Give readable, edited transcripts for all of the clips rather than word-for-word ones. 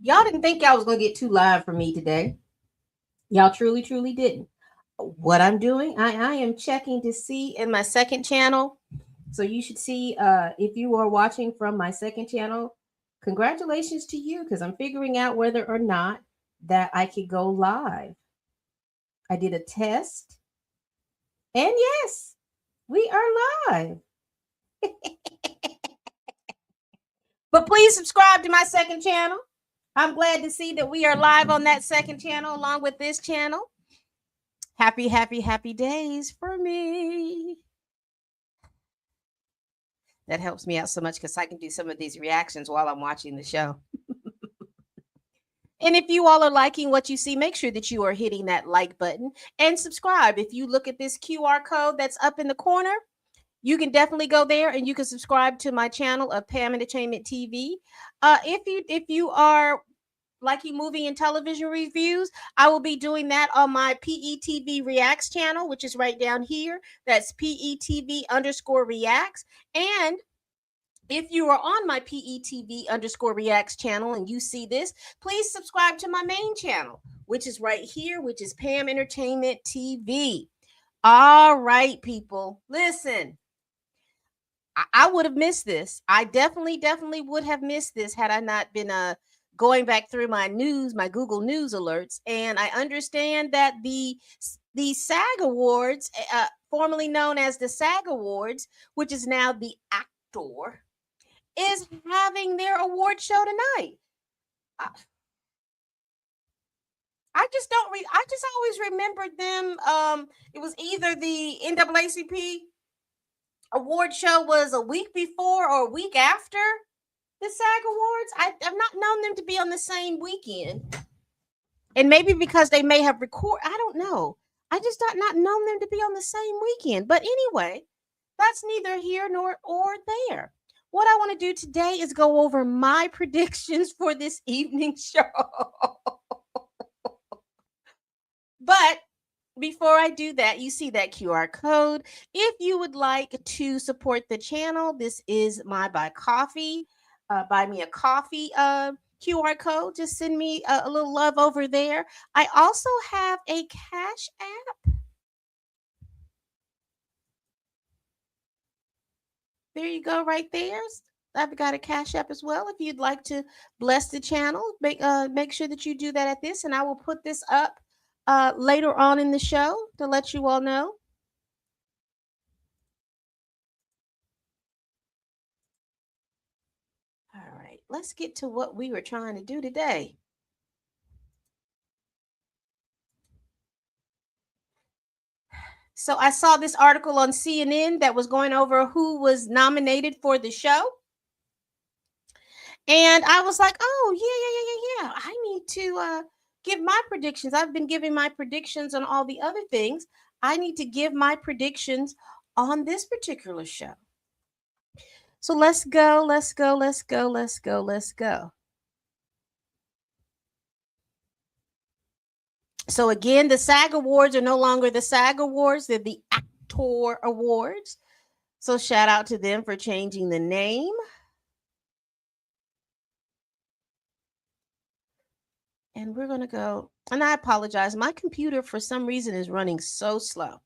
Y'all didn't think y'all was going to get too live for me today. Y'all truly, truly didn't. What I'm doing, I am checking to see in my second channel. So you should see if you are watching from my second channel, congratulations to you, because I'm figuring out whether or not that I could go live. I did a test. And yes, we are live. But please subscribe to my second channel. I'm glad to see that we are live on that second channel along with this channel. Happy, happy, happy days for me. That helps me out so much because I can do some of these reactions while I'm watching the show. And if you all are liking what you see, make sure that you are hitting that like button and subscribe. If you look at this QR code that's up in the corner, you can definitely go there and you can subscribe to my channel of Pam Entertainment TV. If you are liking movie and television reviews, I will be doing that on my PETV Reacts channel, which is right down here. That's PETV_Reacts. And if you are on my PETV_Reacts channel and you see this, please subscribe to my main channel, which is right here, which is Pam Entertainment TV. All right, people, listen. I would have missed this. I definitely would have missed this had I not been going back through my news, my Google News alerts. And I understand that the SAG Awards, formerly known as the SAG Awards, which is now the Actor, is having their award show tonight. I just always remembered them. It was either the NAACP award show was a week before or a week after the SAG Awards. I've not known them to be on the same weekend. And maybe because they may have I don't know. I just not known them to be on the same weekend. But anyway, that's neither here nor there. What I want to do today is go over my predictions for this evening show. But before I do that, you see that QR code. If you would like to support the channel, this is my buy me a coffee QR code. Just send me a little love over there. I also have a Cash App. There you go, right there. I've got a Cash App as well. If you'd like to bless the channel, make sure that you do that at this, and I will put this up later on in the show to let you all know. All right, let's get to what we were trying to do today. So I saw this article on CNN that was going over who was nominated for the show. And I was like, oh, yeah. I need to give my predictions. I've been giving my predictions on all the other things. I need to give my predictions on this particular show. So let's go. So again, the SAG Awards are no longer the SAG Awards. They're the Actor Awards. So shout out to them for changing the name. And we're going to go, and I apologize. My computer, for some reason, is running so slow.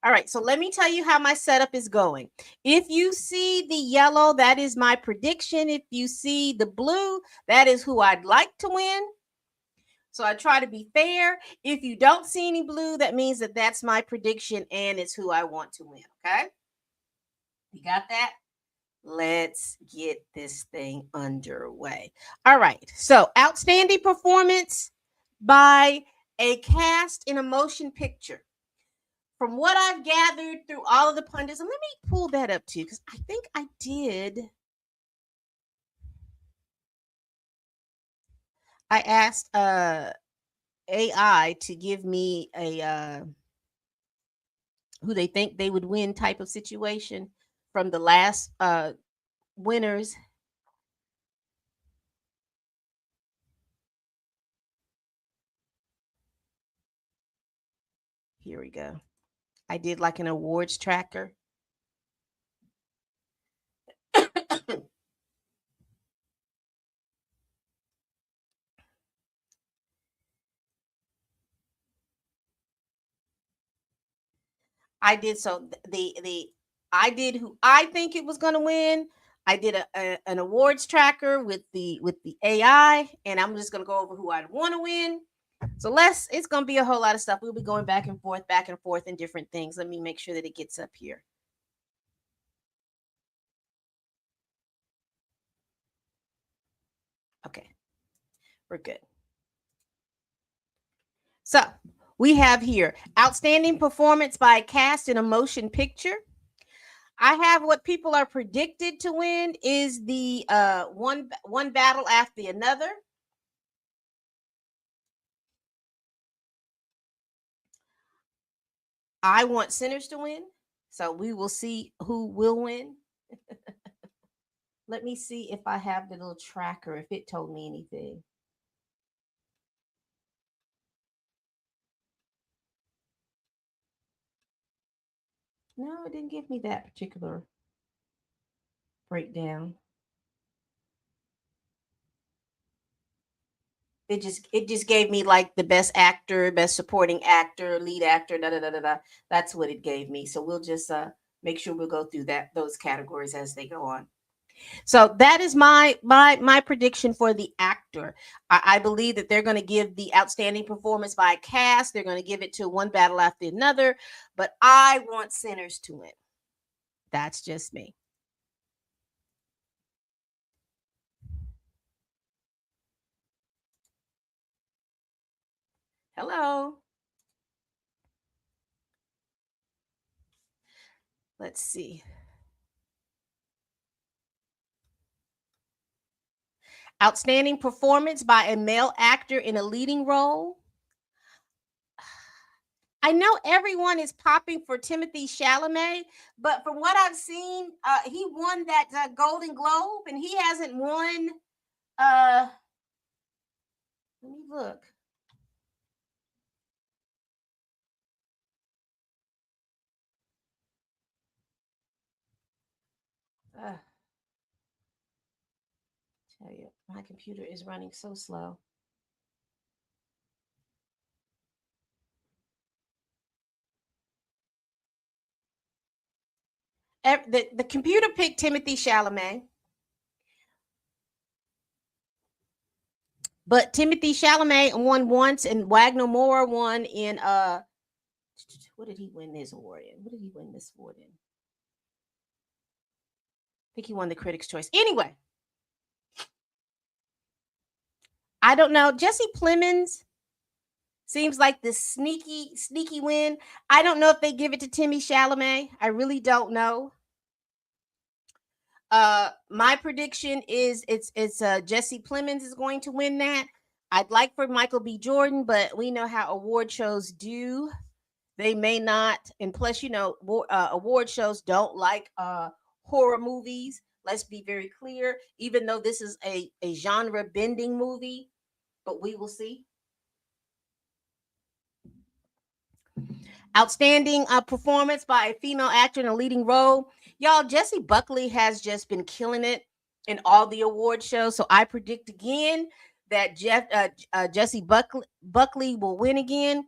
All right, so let me tell you how my setup is going. If you see the yellow, that is my prediction. If you see the blue, that is who I'd like to win. So I try to be fair. If you don't see any blue, that means that that's my prediction and it's who I want to win, okay? You got that? Let's get this thing underway. All right. So, outstanding performance by a cast in a motion picture. From what I've gathered through all of the pundits, and let me pull that up too, because I think I did. I asked AI to give me who they think they would win type of situation from the last winners. Here we go. I did like an awards tracker. I did so the I did who I think it was going to win. I did an awards tracker with the AI, and I'm just going to go over who I'd want to win. So it's going to be a whole lot of stuff. We'll be going back and forth in different things. Let me make sure that it gets up here. Okay, we're good. So we have here outstanding performance by a cast in a motion picture. I have what people are predicted to win is the one battle after another. I want Sinners to win, so we will see who will win. Let me see if I have the little tracker, if it told me anything. No, it didn't give me that particular breakdown. It just gave me like the best actor, best supporting actor, lead actor, da da da da da. That's what it gave me. So we'll just make sure we'll go through those categories as they go on. So that is my prediction for the actor. I believe that they're going to give the outstanding performance by a cast. They're going to give it to one battle after another, but I want Sinners to win. That's just me. Hello. Let's see. Outstanding performance by a male actor in a leading role. I know everyone is popping for Timothy Chalamet, but from what I've seen, he won that Golden Globe, and he hasn't won. Let me look. Tell you, my computer is running so slow. The computer picked Timothy Chalamet, but Timothy Chalamet won once, and Wagner Moore won in what did he win this award in? What did he win this award in? I think he won the Critics' Choice. Anyway, I don't know. Jesse Plemons seems like this sneaky win. I don't know if they give it to Timmy Chalamet. I really don't know. My prediction is it's Jesse Plemons is going to win that. I'd like for Michael B. Jordan, but we know how award shows do. They may not, and plus, award shows don't like horror movies. Let's be very clear. Even though this is a genre bending movie, but we will see. Outstanding performance by a female actor in a leading role. Y'all, Jessie Buckley has just been killing it in all the award shows. So I predict again that Jessie Buckley will win again.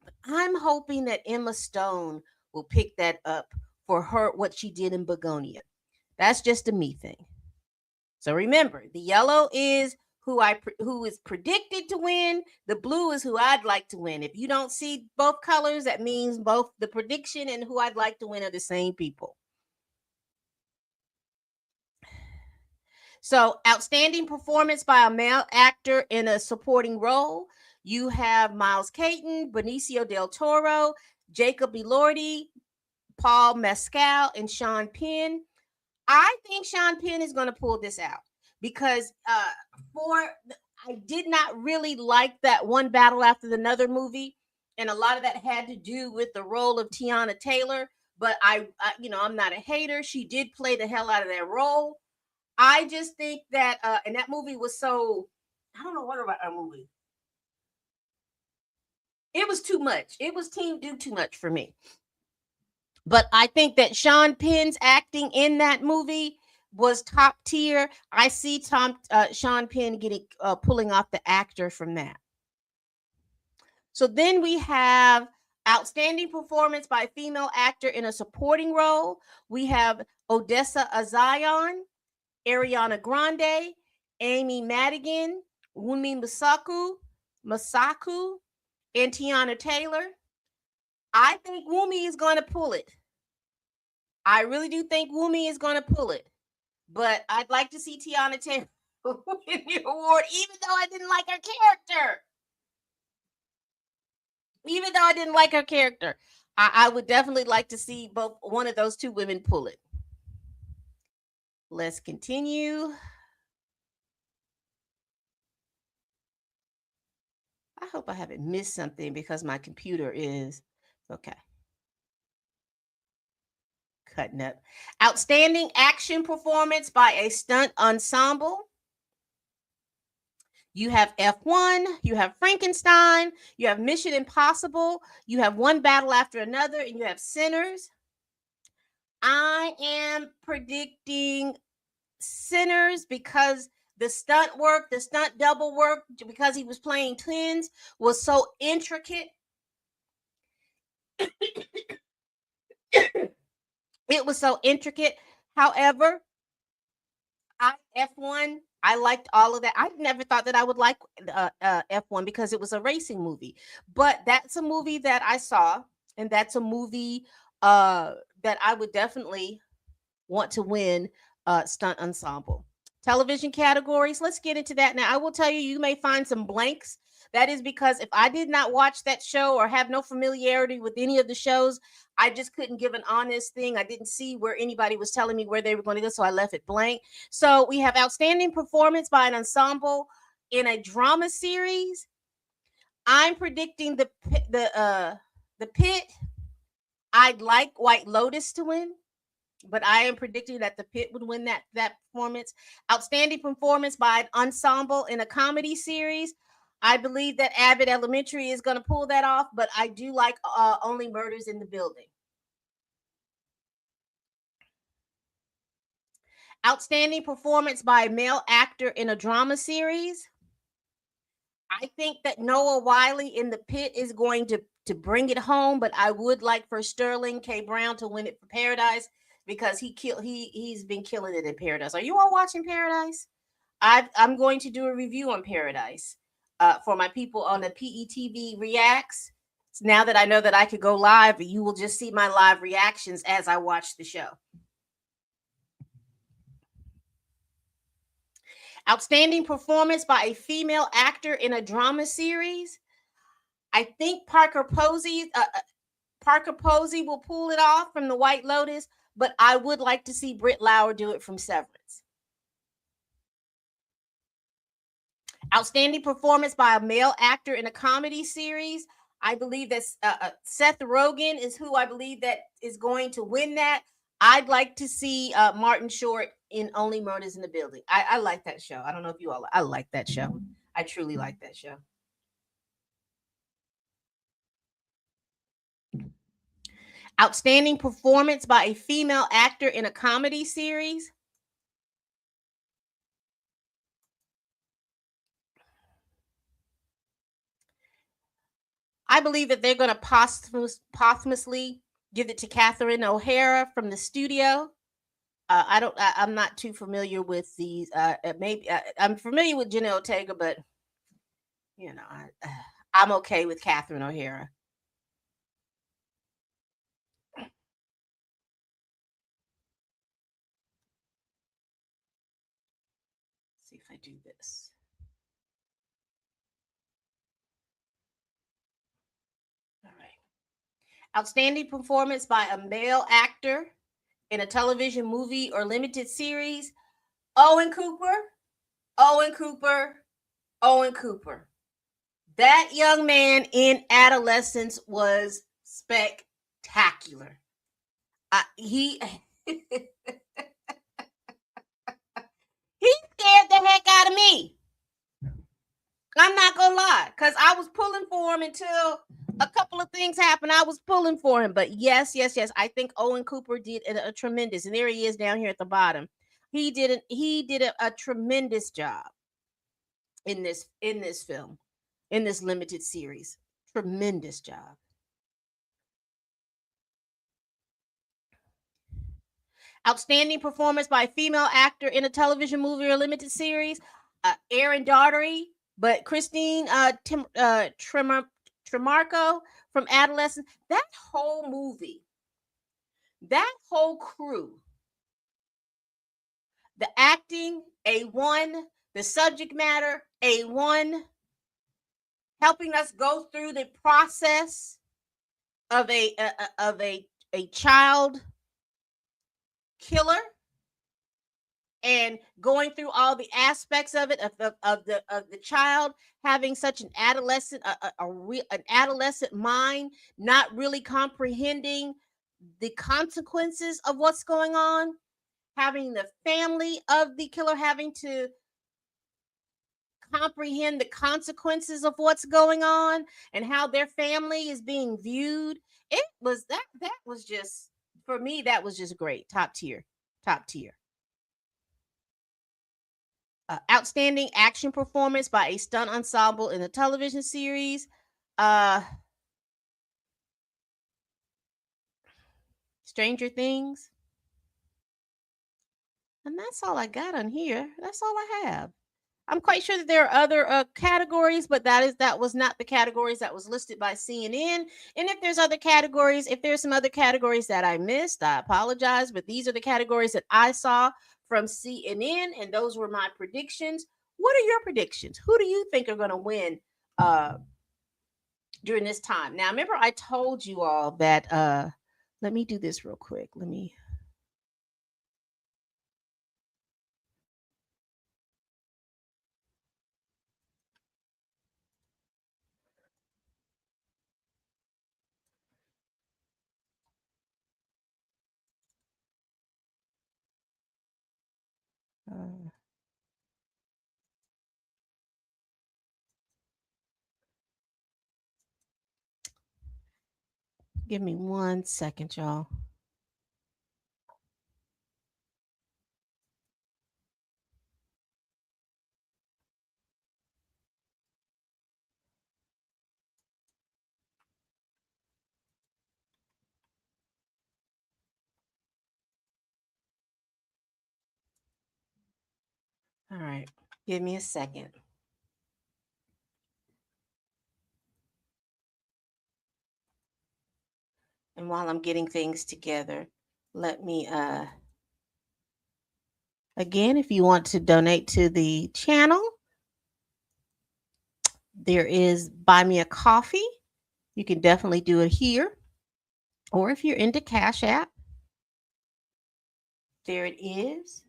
But I'm hoping that Emma Stone will pick that up for her, what she did in Begonia. That's just a me thing. So remember, the yellow is who is predicted to win. The blue is who I'd like to win. If you don't see both colors, that means both the prediction and who I'd like to win are the same people. So, outstanding performance by a male actor in a supporting role. You have Miles Caton, Benicio del Toro, Jacob Elordi, Paul Mescal, and Sean Penn. I think Sean Penn is going to pull this out because I did not really like that One Battle After Another movie. and a lot of that had to do with the role of Tiana Taylor. But I'm not a hater. She did play the hell out of that role. I just think that, and that movie was so, I don't know what about that movie. It was too much. It was Team Do too much for me. But I think that Sean Penn's acting in that movie was top tier. I see Sean Penn getting pulling off the actor from that. So then we have outstanding performance by a female actor in a supporting role. We have Odessa Azion, Ariana Grande, Amy Madigan, Wunmi Masaku, and Tiana Taylor. I think Wunmi is going to pull it. I really do think Wunmi is going to pull it. But I'd like to see Tiana Taylor win the award, even though I didn't like her character. Even though I didn't like her character, I would definitely like to see both one of those two women pull it. Let's continue. I hope I haven't missed something because my computer is okay. Cutting up. Outstanding action performance by a stunt ensemble. You have F1, you have Frankenstein, you have Mission Impossible, you have One Battle After Another, and you have Sinners. I am predicting Sinners because the stunt work, the stunt double work, because he was playing twins, was so intricate. It was so intricate. However, F1, I liked all of that. I never thought that I would like F1 because it was a racing movie. But that's a movie that I saw, and that's a movie that I would definitely want to win stunt ensemble. Television categories, let's get into that now. I will tell you, you may find some blanks. That is because if I did not watch that show or have no familiarity with any of the shows, I just couldn't give an honest thing. I didn't see where anybody was telling me where they were going to go, so I left it blank. So we have outstanding performance by an ensemble in a drama series. I'm predicting the Pit. I'd like White Lotus to win, but I am predicting that the Pit would win that performance. Outstanding performance by an ensemble in a comedy series. I believe that Abbott Elementary is going to pull that off, but I do like Only Murders in the Building. Outstanding performance by a male actor in a drama series. I think that Noah Wiley in the Pit is going to bring it home, but I would like for Sterling K. Brown to win it for Paradise because he's been killing it in Paradise. Are you all watching Paradise? I'm going to do a review on Paradise for my people on the PETV Reacts. Now that I know that I could go live, you will just see my live reactions as I watch the show. Outstanding performance by a female actor in a drama series. I think Parker Posey will pull it off from The White Lotus, but I would like to see Britt Lauer do it from Severance. Outstanding performance by a male actor in a comedy series. I believe that Seth Rogen is who I believe that is going to win that. I'd like to see Martin Short in Only Murders in the Building. I like that show. I don't know if you all. I like that show. I truly like that show. Outstanding performance by a female actor in a comedy series. I believe that they're going to posthumously give it to Catherine O'Hara from The Studio. I'm not too familiar with these. Maybe I'm familiar with Jenna Ortega, but I'm okay with Catherine O'Hara. Let's see if I do this. All right. Outstanding performance by a male actor in a television, movie, or limited series. Owen Cooper. That young man in adolescence was spectacular. He he scared the heck out of me. I'm not gonna lie, because I was pulling for him until a couple of things happened. I was pulling for him, but yes. I think Owen Cooper did a tremendous, and there he is down here at the bottom. He did a tremendous job in this film, in this limited series. Tremendous job. Outstanding performance by a female actor in a television movie or limited series. Erin Daugherty, but Christine Tremarco from Adolescence. That whole movie, that whole crew, the acting A1, the subject matter A1, helping us go through the process of a child killer and going through all the aspects of it, of the child having such an adolescent an adolescent mind, not really comprehending the consequences of what's going on, having the family of the killer having to comprehend the consequences of what's going on and how their family is being viewed. It was that was just, for me, that was just great. Top tier. Top tier. Outstanding action performance by a stunt ensemble in a television series. Stranger Things. And that's all I got on here. That's all I have. I'm quite sure that there are other categories, but that was not the categories that was listed by CNN. And if there's other categories, if there's some other categories that I missed, I apologize. But these are the categories that I saw from CNN, and those were my predictions. What are your predictions? Who do you think are going to win during this time? Now, remember, I told you all that. Let me do this real quick. Let me. Give me 1 second, y'all. All right. Give me a second. And while I'm getting things together, let me again, if you want to donate to the channel, there is Buy Me a Coffee. You can definitely do it here. Or if you're into Cash App, there it is.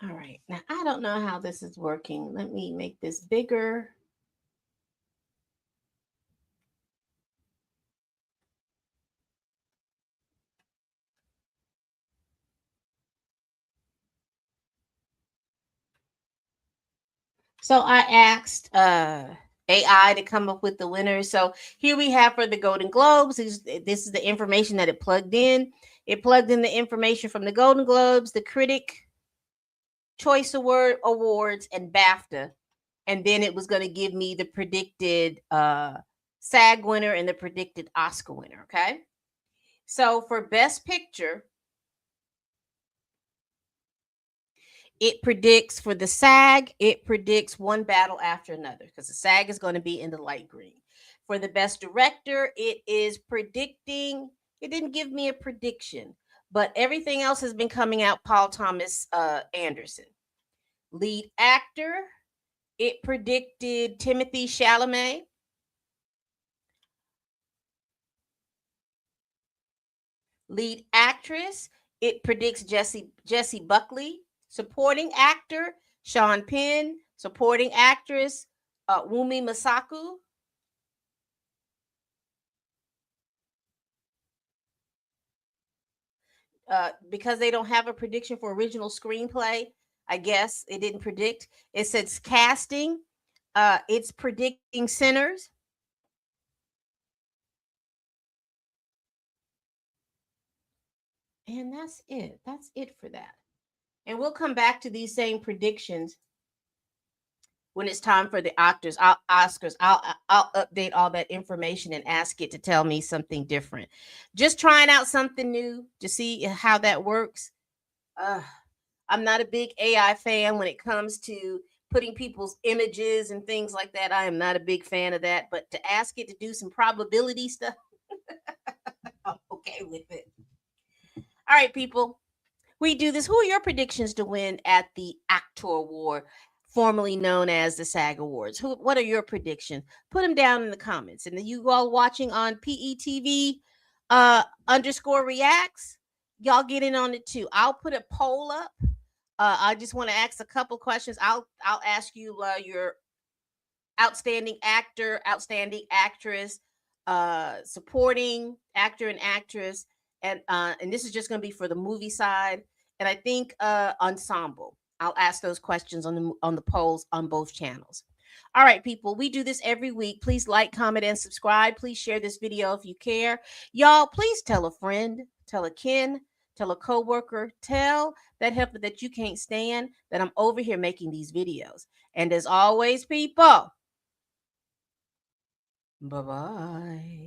All right. Now, I don't know how this is working. Let me make this bigger. So I asked AI to come up with the winners. So here we have for the Golden Globes. This is the information that it plugged in. It plugged in the information from the Golden Globes, the Critic Choice Awards, and BAFTA. And then it was going to give me the predicted SAG winner and the predicted Oscar winner. Okay. So for Best Picture, it predicts for the SAG, it predicts one battle after another because the SAG is going to be in the light green. For the Best Director, it is predicting, it didn't give me a prediction, but everything else has been coming out Paul Thomas Anderson. Lead actor, it predicted Timothy Chalamet. Lead actress, it predicts Jessie Buckley. Supporting actor, Sean Penn. Supporting actress, Wumi Masaku. Because they don't have a prediction for original screenplay, I guess it didn't predict. It says casting. It's predicting Sinners. And that's it. That's it for that. And we'll come back to these same predictions when it's time for the Oscars. I'll update all that information and ask it to tell me something different. Just trying out something new to see how that works. I'm not a big AI fan when it comes to putting people's images and things like that. I am not a big fan of that. But to ask it to do some probability stuff, I'm okay with it. All right, people. We do this. Who are your predictions to win at the Actor Award, formerly known as the SAG Awards? What are your predictions? Put them down in the comments. And you all watching on PETV underscore reacts, y'all get in on it too. I'll put a poll up. I just want to ask a couple questions. I'll ask you your outstanding actor, outstanding actress, supporting actor and actress, and this is just going to be for the movie side, and I think ensemble. I'll ask those questions on the polls on both channels. All right, people, we do this every week. Please like, comment, and subscribe. Please share this video if you care. Y'all, please tell a friend, tell a kin, tell a coworker, tell that helper that you can't stand that I'm over here making these videos. And as always, people, bye-bye.